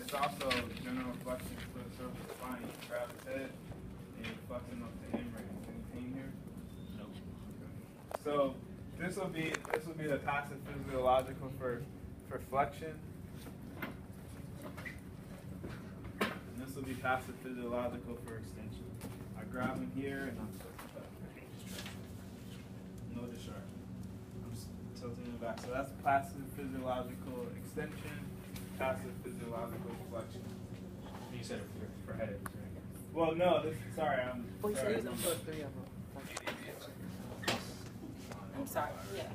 it's also general flexion for the cervical spine. You grab his head and you flex him up to him. Any pain here? Nope. So this will be the passive physiological for flexion. And this will be passive physiological for extension. I grab him here and I'm no discharge. I'm tilting him back. So that's passive physiological extension, passive physiological flexion. You said it for headaches, right? Well, no, sorry, I'm Well, sorry. you said three of them. I'm sorry. Yeah.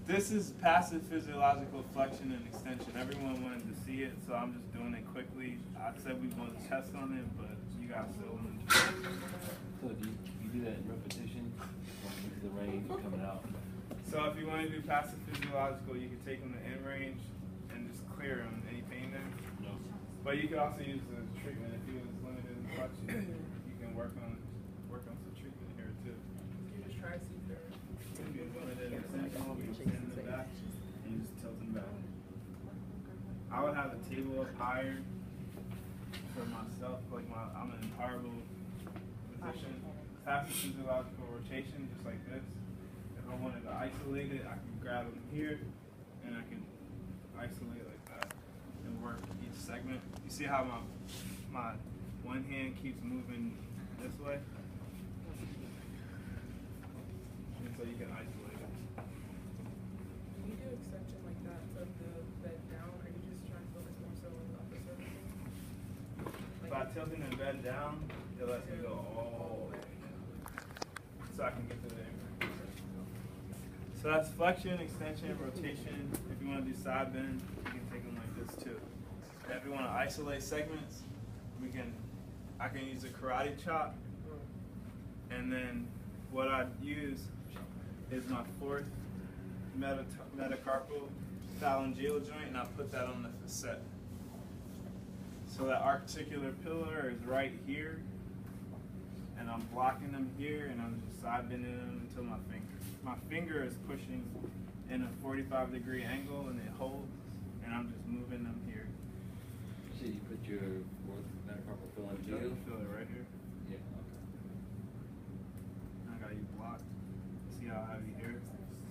This is passive physiological flexion and extension. Everyone wanted to see it, so I'm just doing it quickly. I said we want to test on it, but you guys still want to. So do you do that in repetition? Going into the range, coming out? So if you want to do passive physiological, you can take them to end range and just clear them. Any pain there? No. But you can also use the treatment if you was limited in flexion. You can work on some treatment here too. You just try to see if they're If you're limited in extension, you can stand in the back and you just tilt them back. I would have the table up higher for myself, like I'm in horrible position. Passive physiological rotation, just like this. If I wanted to isolate it, I can grab them here and I can isolate like that and work each segment. You see how my one hand keeps moving this way? And so you can isolate it. When you do extension like that, of the bed down, are you just trying to focus more so on the upper cervical? By tilting the bed down, it lets me go all the way down. So I can get to the end. So that's flexion, extension, rotation. If you want to do side bend, you can take them like this too. If you want to isolate segments, I can use a karate chop. And then what I use is my fourth metacarpal phalangeal joint, and I put that on the facet. So that articular pillar is right here, and I'm blocking them here, and I'm just side bending them until my finger is pushing in a 45-degree angle, and it holds, and I'm just moving them here. So you put your fourth metacarpal phalangeal? You feel it right here. Yeah. I got you blocked. See how I have you here?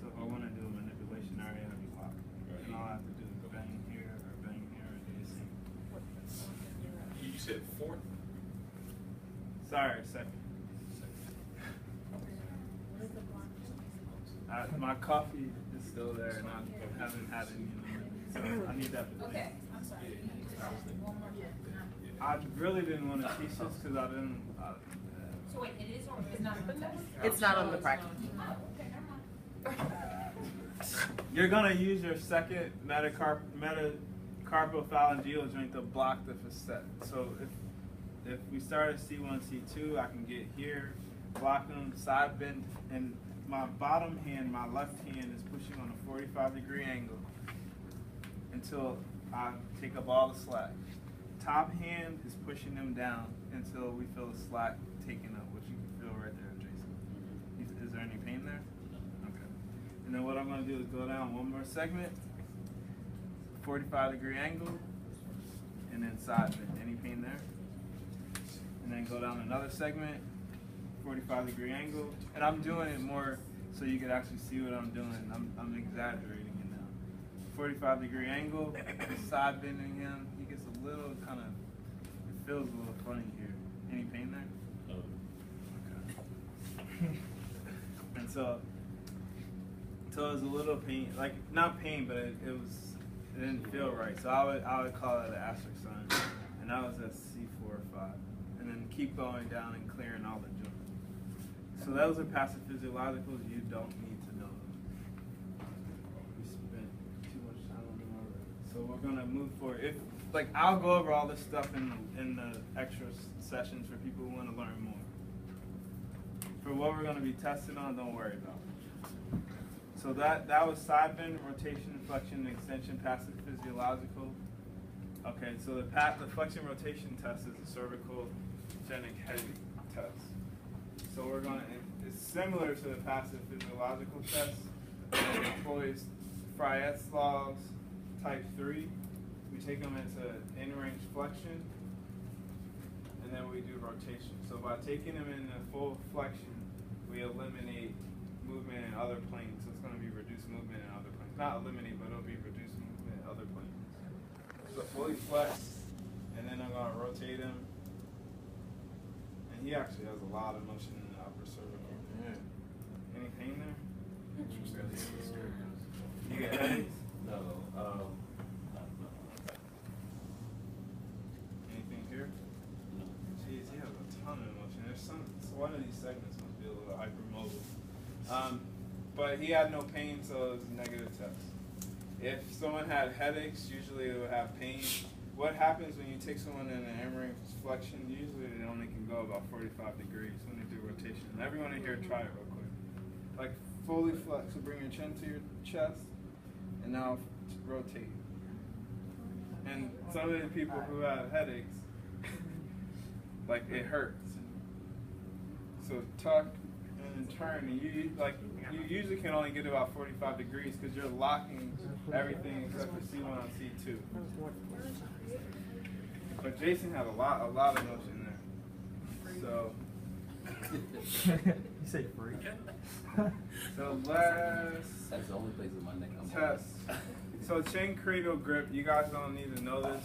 So if I want to do a manipulation area, I have you blocked. Right. And all I have to do is bang here or bang here or do the same. You said fourth? Sorry, second. My coffee is still there and I haven't had any in a minute. So I need that for Okay, I'm sorry. One more time. I really didn't want to teach this because I didn't. So wait, it is or it's not on the test? It's not on the practice. Oh, okay, never mind. You're gonna use your second metacarpal phalangeal joint to block the facet. So if we start at C1, C2, I can get here, block them, side bend, and my bottom hand, my left hand is pushing on a 45-degree angle until I take up all the slack. Top hand is pushing them down until we feel the slack taken up, which you can feel right there, Jason. Is there any pain there? Okay. And then what I'm going to do is go down one more segment, 45-degree angle, and then side bend. Any pain there? And then go down another segment, 45-degree angle. And I'm doing it more so you can actually see what I'm doing. I'm exaggerating it now. 45-degree angle, side bending him. He gets a little kind of, it feels a little funny here. Any pain there? No. Okay. And so it was a little pain, like not pain, but it didn't feel right. So I would call it an asterisk sign. And that was at C4 or 5. And then keep going down and clearing all the joints. So those are passive physiologicals. You don't need to know them. We spent too much time on them already. So we're gonna move forward. I'll go over all this stuff in the extra sessions for people who want to learn more. For what we're gonna be testing on, don't worry about it. So that was side bend, rotation, flexion, extension, passive physiological. Okay, so the flexion rotation test is a cervical genic head test. So it's similar to the passive physiological test. It employs Friet's laws type 3. We take them into in-range flexion, and then we do rotation. So by taking them in a full flexion, we eliminate movement in other planes. So it's going to be reduced movement in other planes. Not eliminate, but it'll be reduced movement in other planes. So fully flex, and then I'm going to rotate him. And he actually has a lot of motion in the upper cervical. Yeah. Any pain there? You get headaches? No, Anything here? no. Jeez, he has a ton of emotion. There's some. So one of these segments must be a little hypermobile. But he had no pain, so it was a negative test. If someone had headaches, usually they would have pain. What happens when you take someone in an in-range flexion? Usually they only can go about 45 degrees when they do rotation. Everyone in here, try it real quick. Like fully flex. So bring your chin to your chest, and now rotate. And some of the people who have headaches, like it hurts. So tuck and then turn, and you usually can only get about 45 degrees because you're locking everything except for C1 on C2. But Jason had a lot of motion there. So You say free. so last That's the only place in my neck I'm test. So chin cradle grip, you guys don't need to know this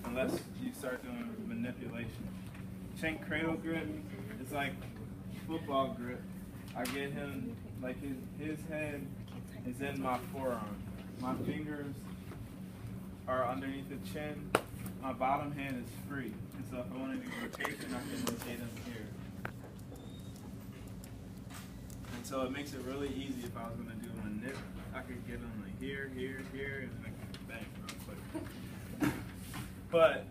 unless you start doing manipulation. Chin cradle grip is like football grip. I get him, like his head is in my forearm. My fingers are underneath the chin. My bottom hand is free. And so if I want to do rotation, I can rotate him here. And so it makes it really easy if I was going to do a manip. I could get him like here, here, here, and then I can bang real quick. But,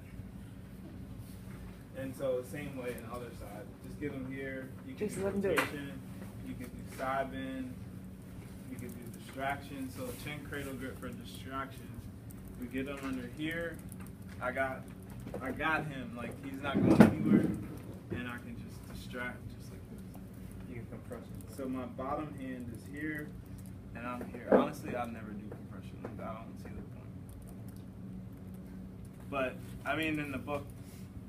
and so same way on the other side. Just get them here. You can Just do let 'em do it. rotation. You can do side bend. You can do distraction. So chin cradle grip for distraction. We get him under here. I got him. Like he's not going anywhere, and I can just distract just like this. You can compress it. So my bottom hand is here, and I'm here. Honestly, I'll never do compression. Like I don't see the point. But I mean, in the book,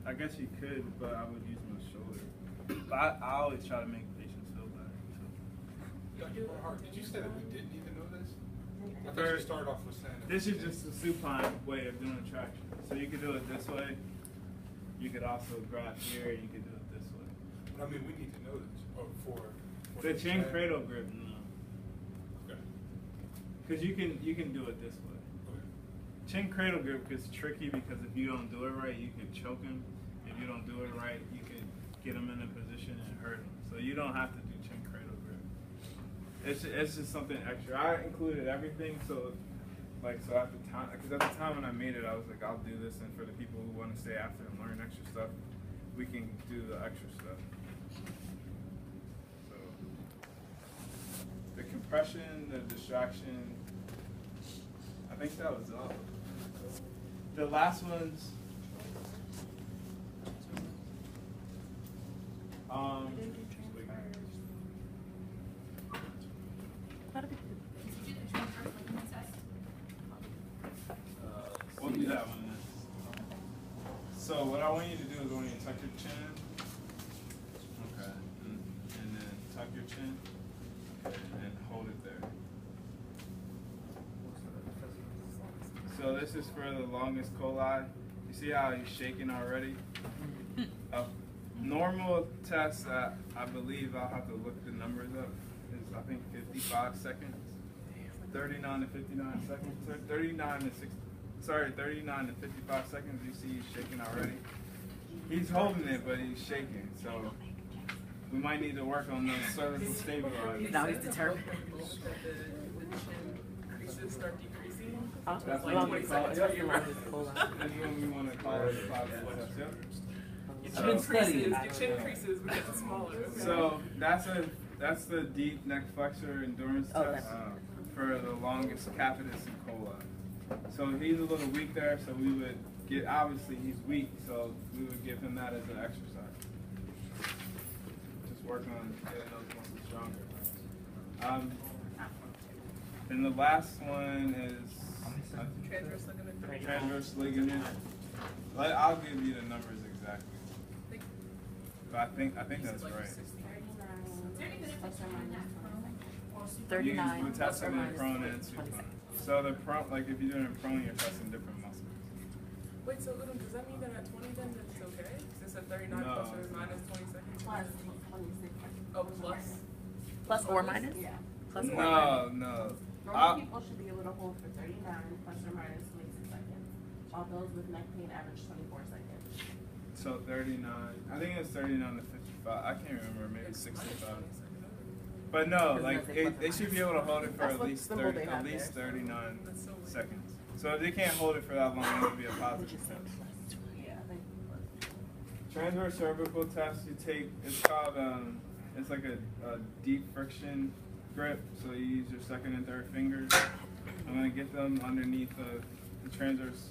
I guess you could, but I would use my shoulder. But I always try to make patients feel better. Dr. Hart, did you say that we didn't need to know this? I thought Very- you started off with saying that This we is did. just a supine way of doing traction. So you could do it this way. You could also grab here. You could do it this way. But I mean, we need to know this for The this chin test. cradle grip, no. Okay. Because you can do it this way. Okay. Chin cradle grip is tricky because if you don't do it right, you can choke him. If you don't do it right, you can get him in a position and hurt him. So you don't have to do chin cradle grip. It's just something extra. I included everything, so at the time, because at the time when I made it, I was like, I'll do this, and for the people who want to stay after and learn extra stuff, we can do the extra stuff. So the compression, the distraction, I think that was all. The last ones, Did you do the transverse ligament test? we'll do that one next. So what I want you to do is I want you to tuck your chin. Okay. And then tuck your chin. Okay. And hold it there. So this is for the longest coli. You see how he's shaking already? A normal test that I believe I'll have to look the numbers up is I think 55 seconds. 39 to 59 seconds. 39 to 55 seconds. You see he's shaking already. He's holding it, but he's shaking. So we might need to work on those cervical stabilizers. Now he's determined. The chin creases start decreasing. That's Like what 20 we call it. seconds That's for your when we want to call it a positive test. Yep. Your So- chin creases, your chin creases because it's smaller. Okay? So that's the deep neck flexor endurance test for the longest capitis and coli. So he's a little weak there, so we would get, obviously he's weak, so we would give him that as an exercise. Just work on getting those muscles stronger. And the last one is Transverse ligament. transverse ligament. Like, I'll give you the numbers exactly. Like, But I think that's like right. 60. Is there any benefits from that prone or supine? 39 We're plus or testing in minus prone and 20 supine. seconds. So the prone, like if you're doing it prone, you're testing different muscles. Wait, so Udom, does that mean that at 20 then it's okay? Because it said 39 No, plus or it's minus 20 seconds? Plus 26 seconds. Oh, plus? Plus or minus? Yeah. Plus or minus. No. Normal people should be able to hold for 39 plus or minus 26 seconds, while those with neck pain average 24 seconds. So 39. I think it's 39 to 55. I can't remember. Maybe It's 65. 20 seconds. But no, Doesn't like it say plus or they should be able to hold it for That's at what least symbol 30, they at have least there. 39 That's so weird. seconds. So if they can't hold it for that long, it would be a positive test. Yeah, I think. Transverse cervical test. You take. It's called. It's like a deep friction grip. So you use your second and third fingers. I'm gonna get them underneath the transverse,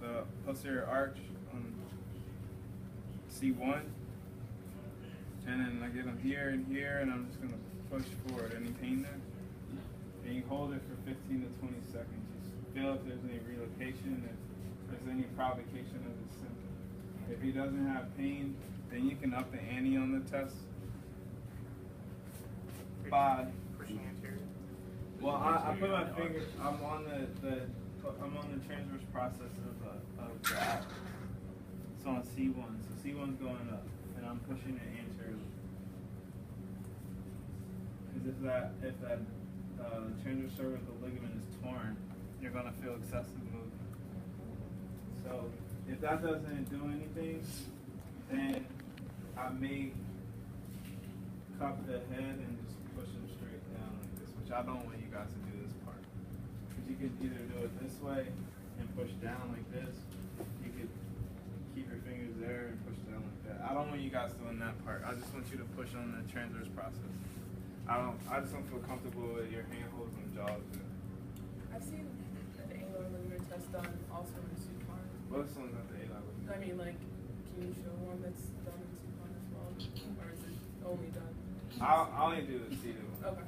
the posterior arch on C1, and then I get them here and here, and I'm just gonna push forward. Any pain there? And you hold it for 15 to 20 seconds. Just feel if there's any relocation, if there's any provocation of the symptom. If he doesn't have pain, then you can up the ante on the test. By Pushing anterior. well, I put my finger. I'm on the transverse process of the app. It's on C1, so C1's going up, and I'm pushing it anteriorly. Because if that transverse cervical ligament is torn, you're gonna feel excessive movement. So if that doesn't do anything, then I may cup the head and just push them straight down like this, which I don't want you guys to do this part. Because you could either do it this way and push down like this. You could keep your fingers there and push down like that. I don't want you guys doing that part. I just want you to push on the transverse process. I just don't feel comfortable with your handholds and jaws. I've seen an angular linear test done also in supine. Well, this one's not the A level. I mean, like, can you show one that's done in supine as well? Or is it only done? I'll only do the C level. Okay.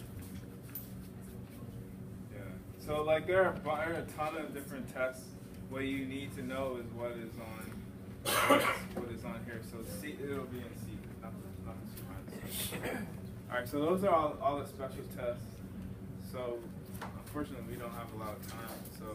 Yeah. So like there are a ton of different tests. What you need to know is what is on here. So C, it'll be in C, nothing supine. All right. So those are all the special tests. So unfortunately we don't have a lot of time. So